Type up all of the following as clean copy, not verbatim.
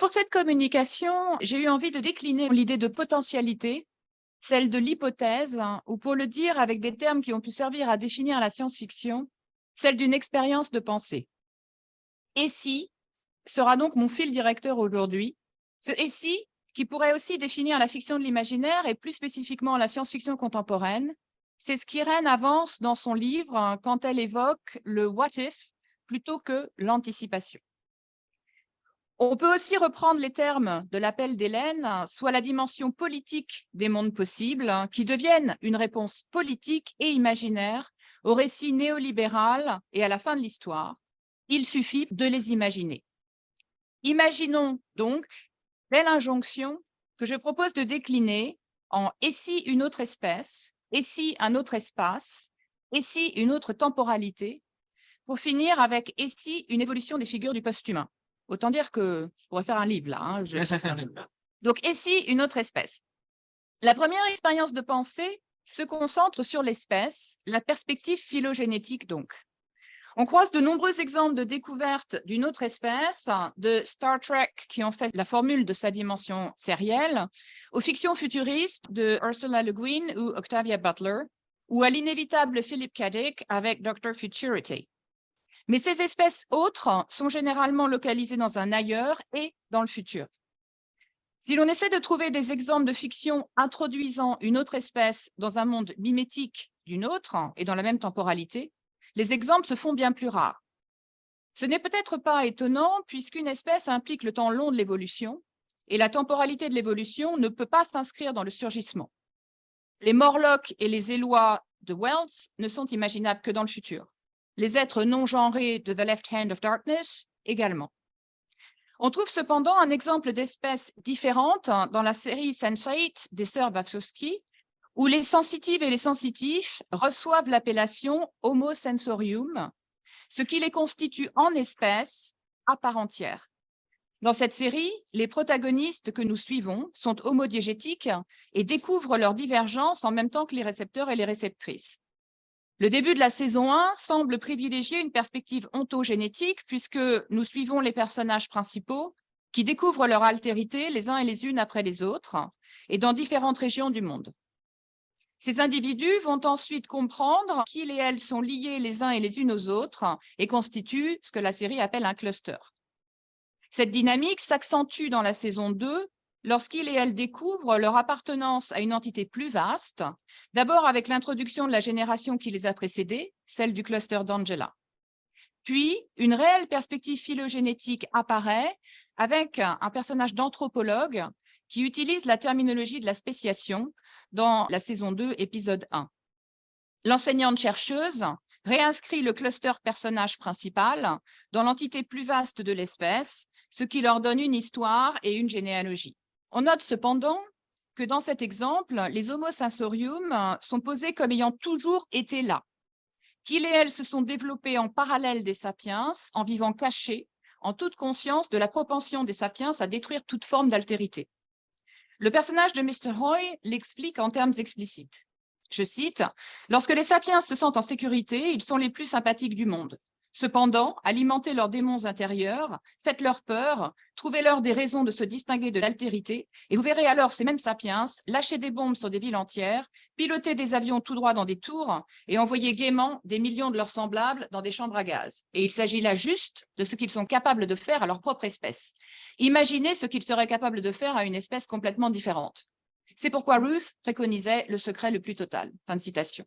pour cette communication, j'ai eu envie de décliner l'idée de potentialité, celle de l'hypothèse, ou pour le dire avec des termes qui ont pu servir à définir la science-fiction, celle d'une expérience de pensée. Et si sera donc mon fil directeur aujourd'hui, ce et si qui pourrait aussi définir la fiction de l'imaginaire et plus spécifiquement la science-fiction contemporaine, c'est ce qu'Irène avance dans son livre quand elle évoque le what if plutôt que l'anticipation. On peut aussi reprendre les termes de l'appel d'Hélène, soit la dimension politique des mondes possibles, qui deviennent une réponse politique et imaginaire au récit néolibéral et à la fin de l'histoire. Il suffit de les imaginer. Imaginons donc belle injonction que je propose de décliner en « et si une autre espèce »,« et si un autre espace »,« et si une autre temporalité », pour finir avec « et si une évolution des figures du post-humain ». Autant dire que je pourrais faire un livre là. Donc, et si une autre espèce? La première expérience de pensée se concentre sur l'espèce, la perspective phylogénétique donc. On croise de nombreux exemples de découverte d'une autre espèce, de Star Trek qui en fait la formule de sa dimension sérielle, aux fictions futuristes de Ursula Le Guin ou Octavia Butler, ou à l'inévitable Philip K. Dick avec Dr. Futurity. Mais ces espèces autres sont généralement localisées dans un ailleurs et dans le futur. Si l'on essaie de trouver des exemples de fiction introduisant une autre espèce dans un monde mimétique d'une autre et dans la même temporalité, les exemples se font bien plus rares. Ce n'est peut-être pas étonnant puisqu'une espèce implique le temps long de l'évolution et la temporalité de l'évolution ne peut pas s'inscrire dans le surgissement. Les Morlocks et les Élois de Wells ne sont imaginables que dans le futur. Les êtres non genrés de The Left Hand of Darkness également. On trouve cependant un exemple d'espèce différente dans la série Sense8 des sœurs Wachowski, où les sensitives et les sensitifs reçoivent l'appellation Homo sensorium, ce qui les constitue en espèces à part entière. Dans cette série, les protagonistes que nous suivons sont homodiégétiques et découvrent leur divergence en même temps que les récepteurs et les réceptrices. Le début de la saison 1 semble privilégier une perspective ontogénétique puisque nous suivons les personnages principaux qui découvrent leur altérité les uns et les unes après les autres et dans différentes régions du monde. Ces individus vont ensuite comprendre qu'ils et elles sont liés les uns et les unes aux autres et constituent ce que la série appelle un cluster. Cette dynamique s'accentue dans la saison 2 lorsqu'ils et elles découvrent leur appartenance à une entité plus vaste, d'abord avec l'introduction de la génération qui les a précédés, celle du cluster d'Angela. Puis, une réelle perspective phylogénétique apparaît avec un personnage d'anthropologue qui utilise la terminologie de la spéciation dans la saison 2, épisode 1. L'enseignante-chercheuse réinscrit le cluster personnage principal dans l'entité plus vaste de l'espèce, ce qui leur donne une histoire et une généalogie. On note cependant que dans cet exemple, les Homo sensorium sont posés comme ayant toujours été là, qu'ils et elles se sont développés en parallèle des sapiens, en vivant cachés, en toute conscience de la propension des sapiens à détruire toute forme d'altérité. Le personnage de Mr. Hoy l'explique en termes explicites. Je cite, « Lorsque les sapiens se sentent en sécurité, ils sont les plus sympathiques du monde. Cependant, alimentez leurs démons intérieurs, faites-leur peur, trouvez-leur des raisons de se distinguer de l'altérité, et vous verrez alors ces mêmes sapiens lâcher des bombes sur des villes entières, piloter des avions tout droit dans des tours et envoyer gaiement des millions de leurs semblables dans des chambres à gaz. Et il s'agit là juste de ce qu'ils sont capables de faire à leur propre espèce. Imaginez ce qu'ils seraient capables de faire à une espèce complètement différente. C'est pourquoi Ruth préconisait le secret le plus total. » Fin de citation.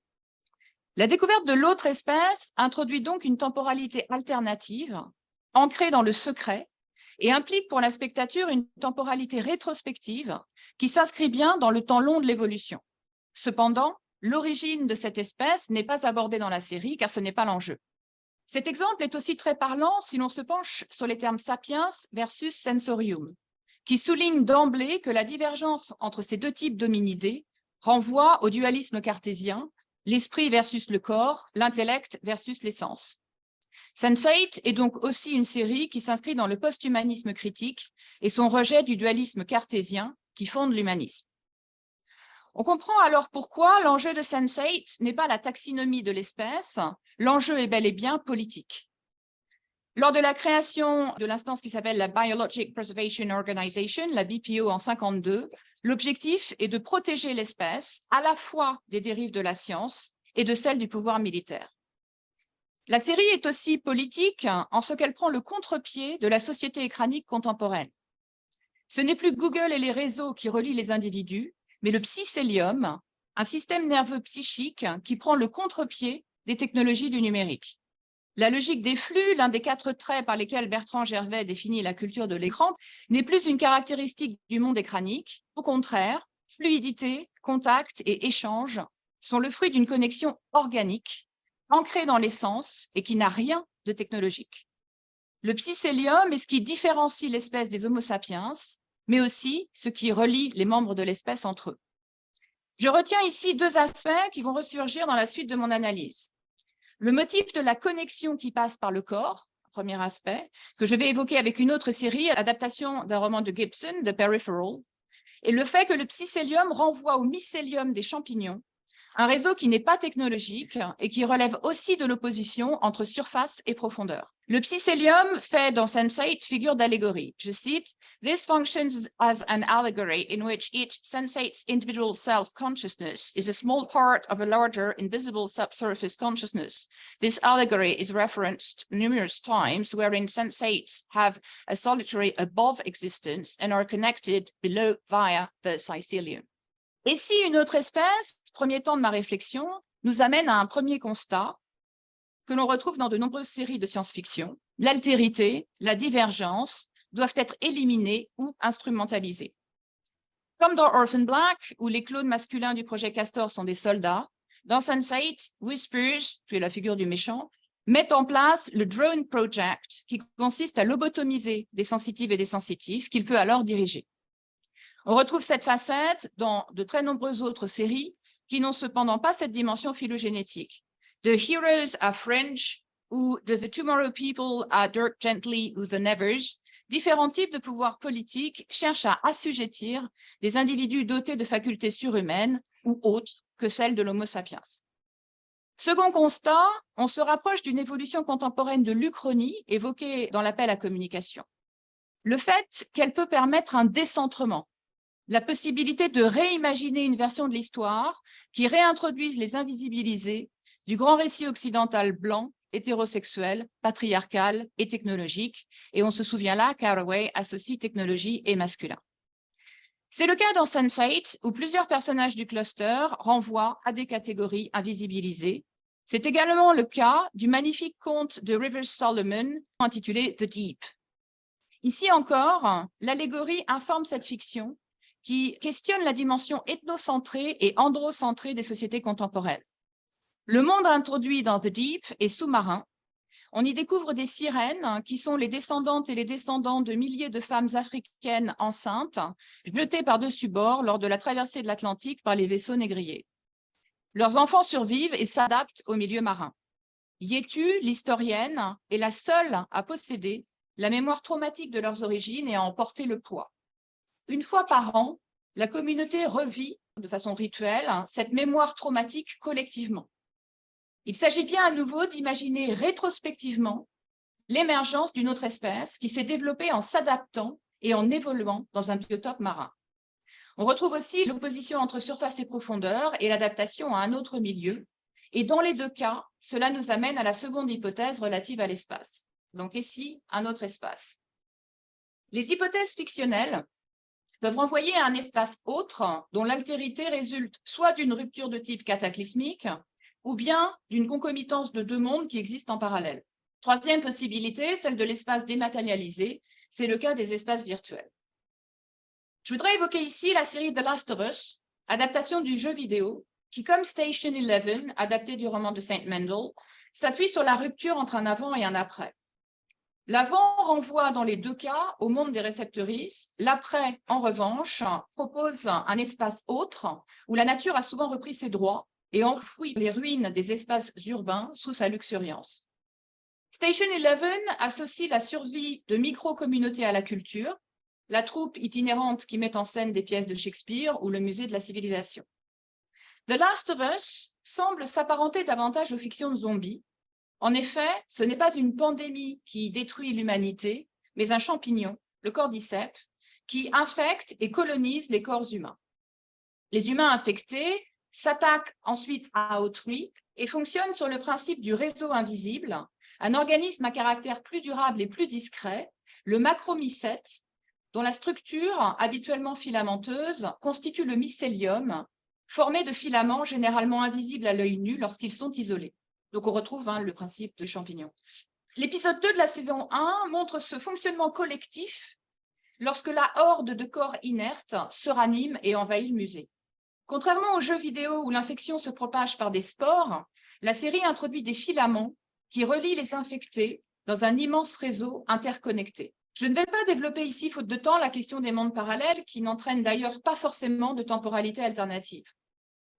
La découverte de l'autre espèce introduit donc une temporalité alternative, ancrée dans le secret, et implique pour la spectature une temporalité rétrospective qui s'inscrit bien dans le temps long de l'évolution. Cependant, l'origine de cette espèce n'est pas abordée dans la série car ce n'est pas l'enjeu. Cet exemple est aussi très parlant si l'on se penche sur les termes sapiens versus sensorium, qui souligne d'emblée que la divergence entre ces deux types d'hominidés renvoie au dualisme cartésien, l'esprit versus le corps, l'intellect versus l'essence. Sense8 est donc aussi une série qui s'inscrit dans le post-humanisme critique et son rejet du dualisme cartésien qui fonde l'humanisme. On comprend alors pourquoi l'enjeu de Sense8 n'est pas la taxinomie de l'espèce, l'enjeu est bel et bien politique. Lors de la création de l'instance qui s'appelle la Biologic Preservation Organization, la BPO en 1952, l'objectif est de protéger l'espèce à la fois des dérives de la science et de celles du pouvoir militaire. La série est aussi politique en ce qu'elle prend le contre-pied de la société écranique contemporaine. Ce n'est plus Google et les réseaux qui relient les individus, mais le psychélium, un système nerveux psychique qui prend le contre-pied des technologies du numérique. La logique des flux, l'un des 4 traits par lesquels Bertrand Gervais définit la culture de l'écran, n'est plus une caractéristique du monde écranique. Au contraire, fluidité, contact et échange sont le fruit d'une connexion organique, ancrée dans l'essence et qui n'a rien de technologique. Le psychélium est ce qui différencie l'espèce des Homo sapiens, mais aussi ce qui relie les membres de l'espèce entre eux. Je retiens ici 2 aspects qui vont ressurgir dans la suite de mon analyse. Le motif de la connexion qui passe par le corps, premier aspect, que je vais évoquer avec une autre série, adaptation d'un roman de Gibson, The Peripheral, et le fait que le psychélium renvoie au mycélium des champignons, un réseau qui n'est pas technologique et qui relève aussi de l'opposition entre surface et profondeur. Le psychélium fait dans Sense8 figure d'allégorie. Je cite, « This functions as an allegory in which each Sense8's individual self-consciousness is a small part of a larger invisible subsurface consciousness. This allegory is referenced numerous times wherein Sense8s have a solitary above existence and are connected below via the psychélium. » Et si une autre espèce, premier temps de ma réflexion, nous amène à un premier constat que l'on retrouve dans de nombreuses séries de science-fiction, l'altérité, la divergence doivent être éliminées ou instrumentalisées. Comme dans Orphan Black, où les clones masculins du projet Castor sont des soldats, dans Sense8, Whispers, qui est la figure du méchant, met en place le Drone Project, qui consiste à lobotomiser des sensitives et des sensitifs qu'il peut alors diriger. On retrouve cette facette dans de très nombreuses autres séries qui n'ont cependant pas cette dimension phylogénétique. The Heroes are French ou The Tomorrow People are Dirk Gently ou The Nevers, différents types de pouvoirs politiques cherchent à assujettir des individus dotés de facultés surhumaines ou autres que celles de l'Homo sapiens. Second constat, on se rapproche d'une évolution contemporaine de l'Uchronie évoquée dans l'appel à communication. Le fait qu'elle peut permettre un décentrement, la possibilité de réimaginer une version de l'histoire qui réintroduise les invisibilisés du grand récit occidental blanc, hétérosexuel, patriarcal et technologique. Et on se souvient là qu'Haraway associe technologie et masculin. C'est le cas dans Sense8, où plusieurs personnages du cluster renvoient à des catégories invisibilisées. C'est également le cas du magnifique conte de Rivers Solomon intitulé The Deep. Ici encore, l'allégorie informe cette fiction qui questionne la dimension ethnocentrée et androcentrée des sociétés contemporaines. Le monde introduit dans The Deep est sous-marin. On y découvre des sirènes qui sont les descendantes et les descendants de milliers de femmes africaines enceintes, jetées par-dessus bord lors de la traversée de l'Atlantique par les vaisseaux négriers. Leurs enfants survivent et s'adaptent au milieu marin. Yetu, l'historienne, est la seule à posséder la mémoire traumatique de leurs origines et à en porter le poids. Une fois par an, la communauté revit de façon rituelle cette mémoire traumatique collectivement. Il s'agit bien à nouveau d'imaginer rétrospectivement l'émergence d'une autre espèce qui s'est développée en s'adaptant et en évoluant dans un biotope marin. On retrouve aussi l'opposition entre surface et profondeur et l'adaptation à un autre milieu. Et dans les 2 cas, cela nous amène à la seconde hypothèse relative à l'espace. Donc ici, un autre espace. Les hypothèses fictionnelles peuvent renvoyer à un espace autre dont l'altérité résulte soit d'une rupture de type cataclysmique ou bien d'une concomitance de 2 mondes qui existent en parallèle. Troisième possibilité, celle de l'espace dématérialisé, c'est le cas des espaces virtuels. Je voudrais évoquer ici la série The Last of Us, adaptation du jeu vidéo, qui, comme Station 11, adapté du roman de Saint Mendel, s'appuie sur la rupture entre un avant et un après. L'avant renvoie dans les 2 cas au monde des réceptrices. L'après, en revanche, propose un espace autre où la nature a souvent repris ses droits et enfouit les ruines des espaces urbains sous sa luxuriance. Station 11 associe la survie de micro-communautés à la culture, la troupe itinérante qui met en scène des pièces de Shakespeare ou le musée de la civilisation. The Last of Us semble s'apparenter davantage aux fictions de zombies, En effet, ce n'est pas une pandémie qui détruit l'humanité, mais un champignon, le cordyceps, qui infecte et colonise les corps humains. Les humains infectés s'attaquent ensuite à autrui et fonctionnent sur le principe du réseau invisible, un organisme à caractère plus durable et plus discret, le macromycète, dont la structure, habituellement filamenteuse, constitue le mycélium, formé de filaments généralement invisibles à l'œil nu lorsqu'ils sont isolés. Donc on retrouve le principe du champignon. L'épisode 2 de la saison 1 montre ce fonctionnement collectif lorsque la horde de corps inertes se ranime et envahit le musée. Contrairement aux jeux vidéo où l'infection se propage par des spores, la série introduit des filaments qui relient les infectés dans un immense réseau interconnecté. Je ne vais pas développer ici, faute de temps, la question des mondes parallèles qui n'entraînent d'ailleurs pas forcément de temporalité alternative.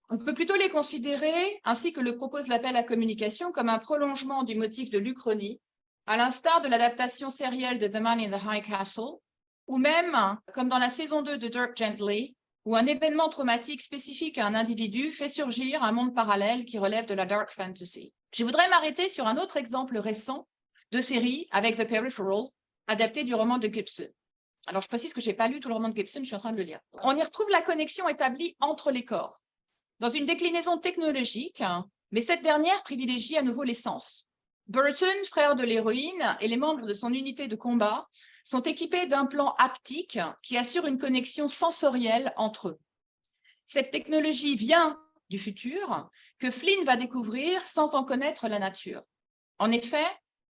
On peut plutôt les considérer, ainsi que le propose l'appel à communication, comme un prolongement du motif de l'Uchronie, à l'instar de l'adaptation sérielle de The Man in the High Castle, ou même, comme dans la saison 2 de Dirk Gently, où un événement traumatique spécifique à un individu fait surgir un monde parallèle qui relève de la dark fantasy. Je voudrais m'arrêter sur un autre exemple récent de série avec The Peripheral, adapté du roman de Gibson. Alors, je précise que je n'ai pas lu tout le roman de Gibson, je suis en train de le lire. On y retrouve la connexion établie entre les corps, dans une déclinaison technologique, mais cette dernière privilégie à nouveau les sens. Burton, frère de l'héroïne, et les membres de son unité de combat sont équipés d'implants haptiques qui assurent une connexion sensorielle entre eux. Cette technologie vient du futur que Flynn va découvrir sans en connaître la nature. En effet,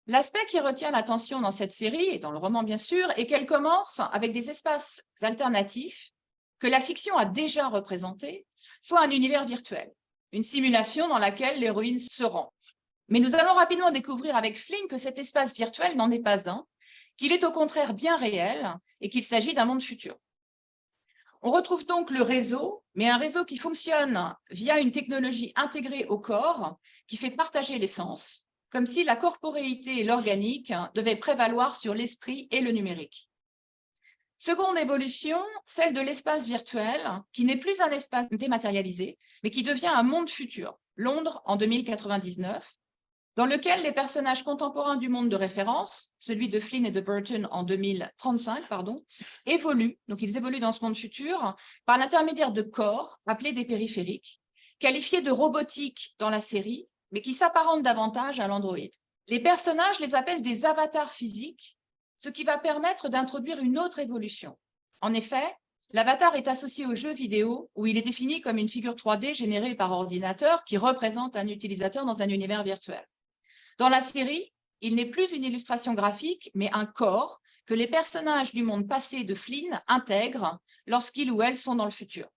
l'aspect qui retient l'attention dans cette série, et dans le roman bien sûr, est qu'elle commence avec des espaces alternatifs que la fiction a déjà représentés, soit un univers virtuel, une simulation dans laquelle l'héroïne se rend. Mais nous allons rapidement découvrir avec Flynn que cet espace virtuel n'en est pas un, qu'il est au contraire bien réel et qu'il s'agit d'un monde futur. On retrouve donc le réseau, mais un réseau qui fonctionne via une technologie intégrée au corps qui fait partager les sens, comme si la corporéité et l'organique devaient prévaloir sur l'esprit et le numérique. Seconde évolution, celle de l'espace virtuel, qui n'est plus un espace dématérialisé, mais qui devient un monde futur, Londres en 2099, dans lequel les personnages contemporains du monde de référence, celui de Flynn et de Burton en 2035, évoluent, donc ils évoluent dans ce monde futur, par l'intermédiaire de corps, appelés des périphériques, qualifiés de robotique dans la série, mais qui s'apparentent davantage à l'android. Les personnages les appellent des avatars physiques, ce qui va permettre d'introduire une autre évolution. En effet, l'avatar est associé au jeu vidéo où il est défini comme une figure 3D générée par ordinateur qui représente un utilisateur dans un univers virtuel. Dans la série, il n'est plus une illustration graphique, mais un corps que les personnages du monde passé de Flynn intègrent lorsqu'ils ou elles sont dans le futur.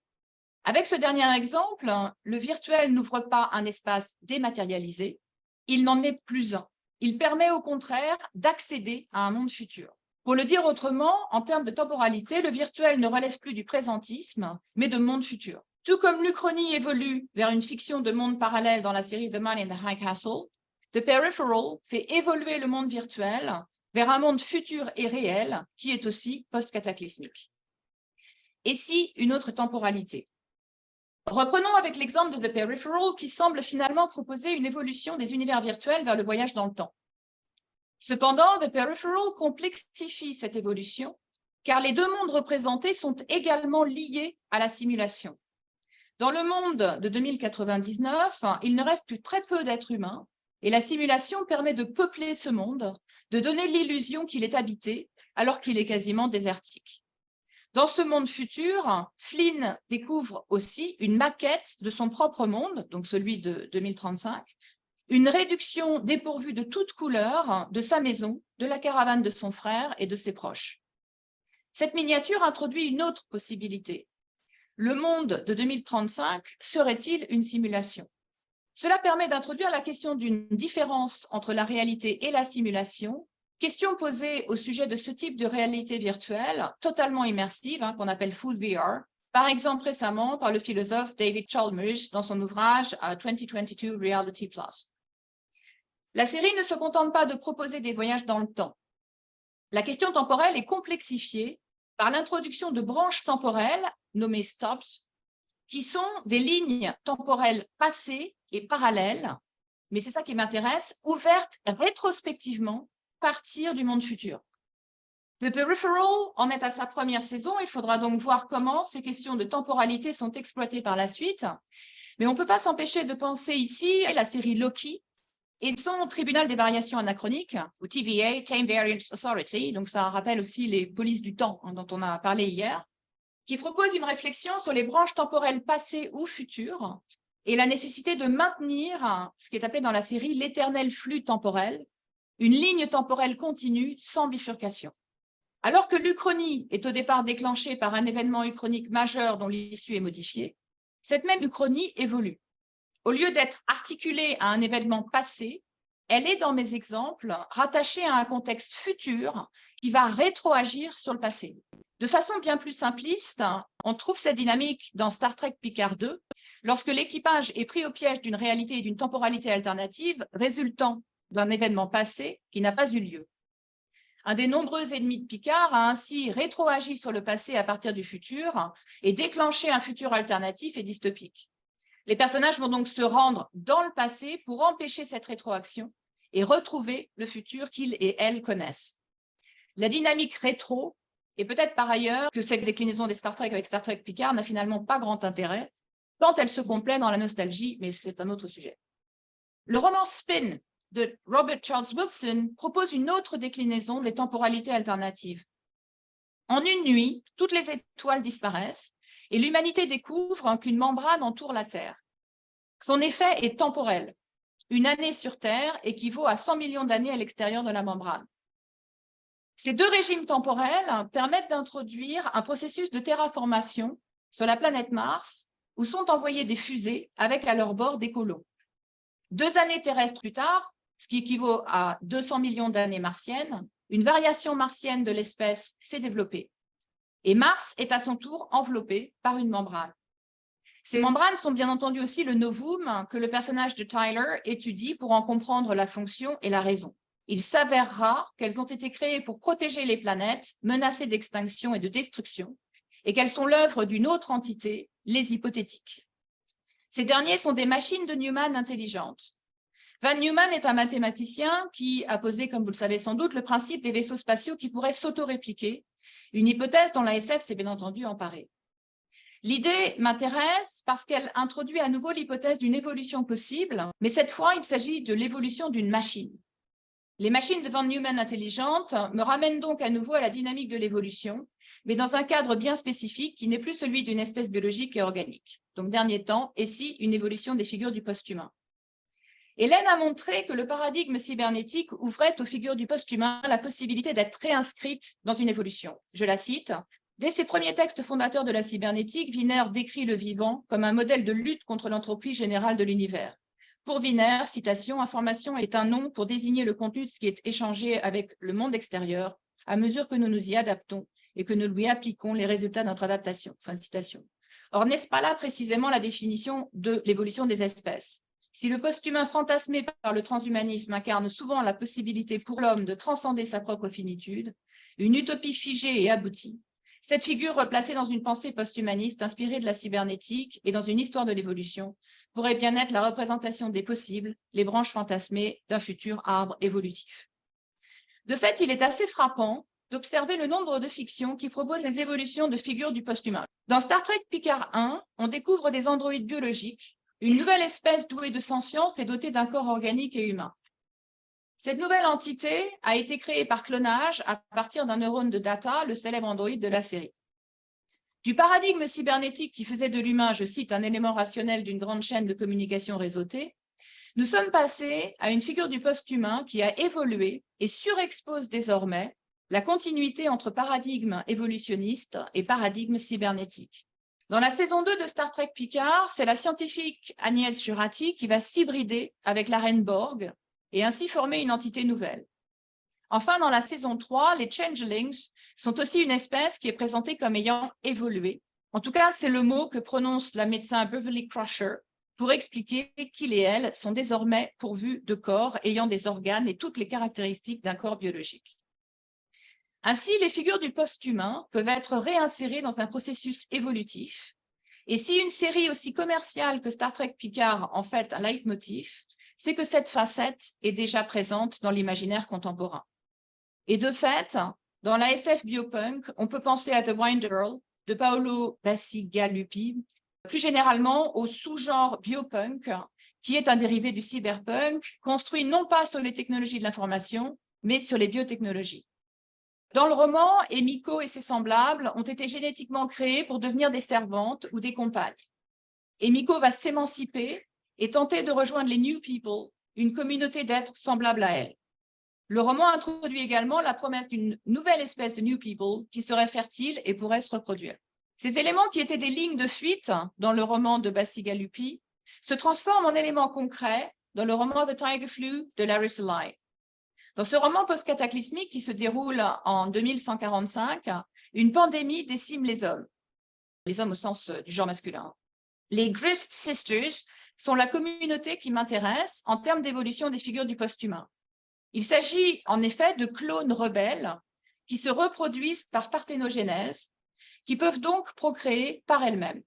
Avec ce dernier exemple, le virtuel n'ouvre pas un espace dématérialisé, il n'en est plus un. Il permet au contraire d'accéder à un monde futur. Pour le dire autrement, en termes de temporalité, le virtuel ne relève plus du présentisme, mais de monde futur. Tout comme l'Uchronie évolue vers une fiction de monde parallèle dans la série The Man in the High Castle, The Peripheral fait évoluer le monde virtuel vers un monde futur et réel qui est aussi post-cataclysmique. Et si une autre temporalité? Reprenons avec l'exemple de The Peripheral qui semble finalement proposer une évolution des univers virtuels vers le voyage dans le temps. Cependant, The Peripheral complexifie cette évolution car les deux mondes représentés sont également liés à la simulation. Dans le monde de 2099, il ne reste plus très peu d'êtres humains et la simulation permet de peupler ce monde, de donner l'illusion qu'il est habité alors qu'il est quasiment désertique. Dans ce monde futur, Flynn découvre aussi une maquette de son propre monde, donc celui de 2035, une réduction dépourvue de toute couleur de sa maison, de la caravane de son frère et de ses proches. Cette miniature introduit une autre possibilité. Le monde de 2035 serait-il une simulation? Cela permet d'introduire la question d'une différence entre la réalité et la simulation, question posée au sujet de ce type de réalité virtuelle totalement immersive, qu'on appelle full VR, par exemple récemment par le philosophe David Chalmers dans son ouvrage 2022 Reality Plus. La série ne se contente pas de proposer des voyages dans le temps. La question temporelle est complexifiée par l'introduction de branches temporelles nommées stops, qui sont des lignes temporelles passées et parallèles, mais c'est ça qui m'intéresse, ouverte rétrospectivement à partir du monde futur. The Peripheral en est à sa première saison. Il faudra donc voir comment ces questions de temporalité sont exploitées par la suite. Mais on ne peut pas s'empêcher de penser ici à la série Loki et son tribunal des variations anachroniques, ou TVA, Time Variance Authority. Donc ça rappelle aussi les polices du temps dont on a parlé hier, qui propose une réflexion sur les branches temporelles passées ou futures et la nécessité de maintenir ce qui est appelé dans la série l'éternel flux temporel, une ligne temporelle continue sans bifurcation. Alors que l'Uchronie est au départ déclenchée par un événement uchronique majeur dont l'issue est modifiée, cette même Uchronie évolue. Au lieu d'être articulée à un événement passé, elle est, dans mes exemples, rattachée à un contexte futur qui va rétroagir sur le passé. De façon bien plus simpliste, on trouve cette dynamique dans Star Trek Picard 2, lorsque l'équipage est pris au piège d'une réalité et d'une temporalité alternative résultant d'un événement passé qui n'a pas eu lieu. Un des nombreux ennemis de Picard a ainsi rétroagi sur le passé à partir du futur et déclenché un futur alternatif et dystopique. Les personnages vont donc se rendre dans le passé pour empêcher cette rétroaction et retrouver le futur qu'ils et elles connaissent. La dynamique rétro, et peut-être par ailleurs que cette déclinaison des Star Trek avec Star Trek Picard n'a finalement pas grand intérêt, tant elle se complaît dans la nostalgie, mais c'est un autre sujet. Le roman Spin de Robert Charles Wilson propose une autre déclinaison des temporalités alternatives. En une nuit, toutes les étoiles disparaissent et l'humanité découvre qu'une membrane entoure la Terre. Son effet est temporel. Une année sur Terre équivaut à 100 millions d'années à l'extérieur de la membrane. Ces deux régimes temporels permettent d'introduire un processus de terraformation sur la planète Mars, où sont envoyées des fusées avec à leur bord des colons. 2 années terrestres plus tard, ce qui équivaut à 200 millions d'années martiennes, une variation martienne de l'espèce s'est développée. Et Mars est à son tour enveloppé par une membrane. Ces membranes sont bien entendu aussi le novum que le personnage de Tyler étudie pour en comprendre la fonction et la raison. Il s'avérera qu'elles ont été créées pour protéger les planètes menacées d'extinction et de destruction, et qu'elles sont l'œuvre d'une autre entité, les hypothétiques. Ces derniers sont des machines de Newman intelligentes. Van Neumann est un mathématicien qui a posé, comme vous le savez sans doute, le principe des vaisseaux spatiaux qui pourraient s'auto-répliquer, une hypothèse dont la SF s'est bien entendu emparée. L'idée m'intéresse parce qu'elle introduit à nouveau l'hypothèse d'une évolution possible, mais cette fois, il s'agit de l'évolution d'une machine. Les machines de Van Neumann intelligentes me ramènent donc à nouveau à la dynamique de l'évolution, mais dans un cadre bien spécifique qui n'est plus celui d'une espèce biologique et organique. Donc, dernier temps, et si une évolution des figures du post-humain. Hélène a montré que le paradigme cybernétique ouvrait aux figures du post-humain la possibilité d'être réinscrites dans une évolution. Je la cite. Dès ses premiers textes fondateurs de la cybernétique, Wiener décrit le vivant comme un modèle de lutte contre l'entropie générale de l'univers. Pour Wiener, citation, information est un nom pour désigner le contenu de ce qui est échangé avec le monde extérieur à mesure que nous nous y adaptons et que nous lui appliquons les résultats de notre adaptation. Fin de citation. Or, n'est-ce pas là précisément la définition de l'évolution des espèces ? Si le post-humain fantasmé par le transhumanisme incarne souvent la possibilité pour l'homme de transcender sa propre finitude, une utopie figée et aboutie, cette figure replacée dans une pensée post-humaniste inspirée de la cybernétique et dans une histoire de l'évolution pourrait bien être la représentation des possibles, les branches fantasmées d'un futur arbre évolutif. De fait, il est assez frappant d'observer le nombre de fictions qui proposent les évolutions de figures du post-humain. Dans Star Trek Picard 1, on découvre des androïdes biologiques, une nouvelle espèce douée de sentience et dotée d'un corps organique et humain. Cette nouvelle entité a été créée par clonage à partir d'un neurone de Data, le célèbre androïde de la série. Du paradigme cybernétique qui faisait de l'humain, je cite, un élément rationnel d'une grande chaîne de communication réseautée, nous sommes passés à une figure du post-humain qui a évolué et surexpose désormais la continuité entre paradigme évolutionniste et paradigme cybernétique. Dans la saison 2 de Star Trek Picard, c'est la scientifique Agnès Jurati qui va s'hybrider avec la reine Borg et ainsi former une entité nouvelle. Enfin, dans la saison 3, les Changelings sont aussi une espèce qui est présentée comme ayant évolué. En tout cas, c'est le mot que prononce la médecin Beverly Crusher pour expliquer qu'ils et elles sont désormais pourvus de corps ayant des organes et toutes les caractéristiques d'un corps biologique. Ainsi, les figures du post-humain peuvent être réinsérées dans un processus évolutif. Et si une série aussi commerciale que Star Trek Picard en fait un leitmotiv, c'est que cette facette est déjà présente dans l'imaginaire contemporain. Et de fait, dans la SF biopunk, on peut penser à The Wind Girl de Paolo Bacigalupi, plus généralement au sous-genre biopunk, qui est un dérivé du cyberpunk, construit non pas sur les technologies de l'information, mais sur les biotechnologies. Dans le roman, Emiko et ses semblables ont été génétiquement créés pour devenir des servantes ou des compagnes. Emiko va s'émanciper et tenter de rejoindre les New People, une communauté d'êtres semblables à elle. Le roman introduit également la promesse d'une nouvelle espèce de New People qui serait fertile et pourrait se reproduire. Ces éléments qui étaient des lignes de fuite dans le roman de Bacigalupi se transforment en éléments concrets dans le roman The Tiger Flu de Larry Ely. Dans ce roman post-cataclysmique qui se déroule en 2145, une pandémie décime les hommes au sens du genre masculin. Les Grist Sisters sont la communauté qui m'intéresse en termes d'évolution des figures du post-humain. Il s'agit en effet de clones rebelles qui se reproduisent par parthénogénèse, qui peuvent donc procréer par elles-mêmes.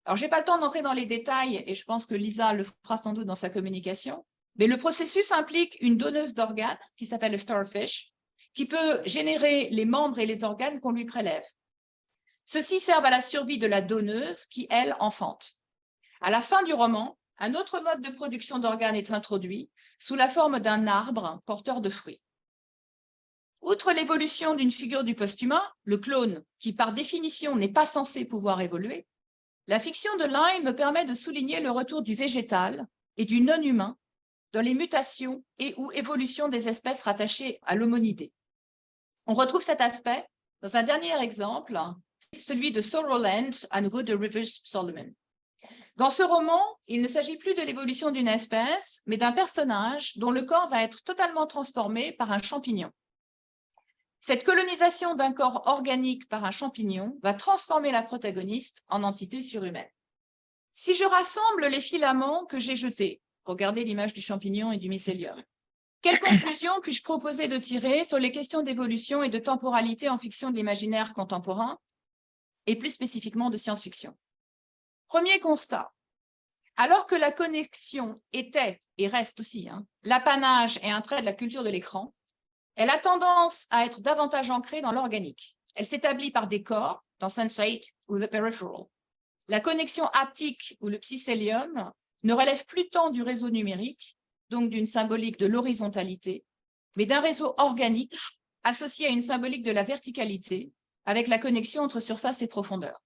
Alors, je n'ai pas le temps d'entrer dans les détails et je pense que Lisa le fera sans doute dans sa communication, mais le processus implique une donneuse d'organes qui s'appelle le starfish, qui peut générer les membres et les organes qu'on lui prélève. Ceux-ci servent à la survie de la donneuse qui, elle, enfante. À la fin du roman, un autre mode de production d'organes est introduit sous la forme d'un arbre porteur de fruits. Outre l'évolution d'une figure du post-humain, le clone, qui par définition n'est pas censé pouvoir évoluer, la fiction de Lyme me permet de souligner le retour du végétal et du non-humain dans les mutations et ou évolutions des espèces rattachées à l'homonidé. On retrouve cet aspect dans un dernier exemple, celui de Sorrowland, à nouveau de Rivers Solomon. Dans ce roman, il ne s'agit plus de l'évolution d'une espèce, mais d'un personnage dont le corps va être totalement transformé par un champignon. Cette colonisation d'un corps organique par un champignon va transformer la protagoniste en entité surhumaine. Si je rassemble les filaments que j'ai jetés, regardez l'image du champignon et du mycélium, quelles conclusions puis-je proposer de tirer sur les questions d'évolution et de temporalité en fiction de l'imaginaire contemporain, et plus spécifiquement de science-fiction? Premier constat, alors que la connexion était, et reste aussi, l'apanage et un trait de la culture de l'écran, elle a tendance à être davantage ancrée dans l'organique. Elle s'établit par des corps, dans Sense8 ou The Peripheral. La connexion haptique ou le psychélium ne relève plus tant du réseau numérique, donc d'une symbolique de l'horizontalité, mais d'un réseau organique associé à une symbolique de la verticalité, avec la connexion entre surface et profondeur.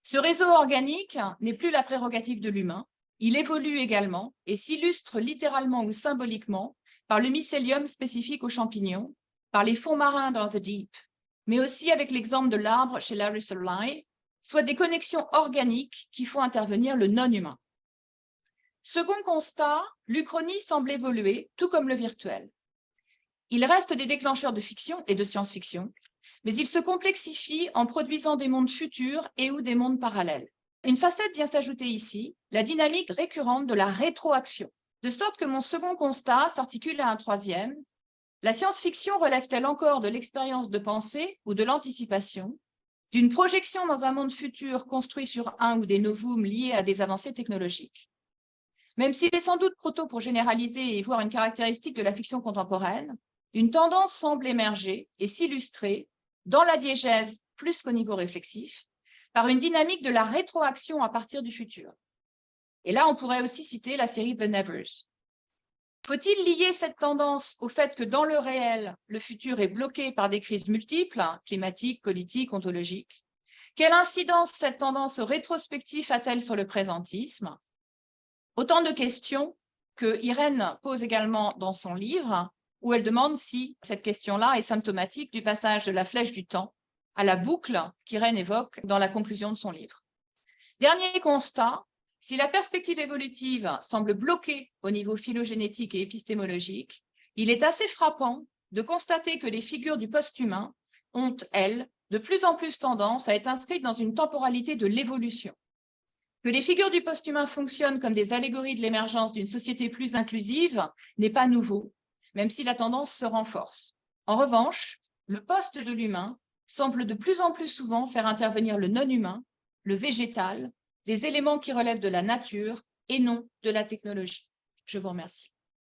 Ce réseau organique n'est plus la prérogative de l'humain, il évolue également et s'illustre littéralement ou symboliquement par le mycélium spécifique aux champignons, par les fonds marins dans The Deep, mais aussi avec l'exemple de l'arbre chez Larry Ely, soit des connexions organiques qui font intervenir le non-humain. Second constat, l'Uchronie semble évoluer, tout comme le virtuel. Il reste des déclencheurs de fiction et de science-fiction, mais il se complexifie en produisant des mondes futurs et ou des mondes parallèles. Une facette vient s'ajouter ici, la dynamique récurrente de la rétroaction, de sorte que mon second constat s'articule à un troisième. La science-fiction relève-t-elle encore de l'expérience de pensée ou de l'anticipation, d'une projection dans un monde futur construit sur un ou des novums liés à des avancées technologiques? Même s'il est sans doute trop tôt pour généraliser et voir une caractéristique de la fiction contemporaine, une tendance semble émerger et s'illustrer dans la diégèse plus qu'au niveau réflexif, par une dynamique de la rétroaction à partir du futur. Et là, on pourrait aussi citer la série The Nevers. Faut-il lier cette tendance au fait que dans le réel, le futur est bloqué par des crises multiples, climatiques, politiques, ontologiques? Quelle incidence cette tendance rétrospective a-t-elle sur le présentisme? Autant de questions que Irène pose également dans son livre, où elle demande si cette question-là est symptomatique du passage de la flèche du temps à la boucle qu'Irène évoque dans la conclusion de son livre. Dernier constat, si la perspective évolutive semble bloquée au niveau phylogénétique et épistémologique, il est assez frappant de constater que les figures du post-humain ont, elles, de plus en plus tendance à être inscrites dans une temporalité de l'évolution. Que les figures du post-humain fonctionnent comme des allégories de l'émergence d'une société plus inclusive n'est pas nouveau, même si la tendance se renforce. En revanche, le post de l'humain semble de plus en plus souvent faire intervenir le non-humain, le végétal, des éléments qui relèvent de la nature et non de la technologie. Je vous remercie.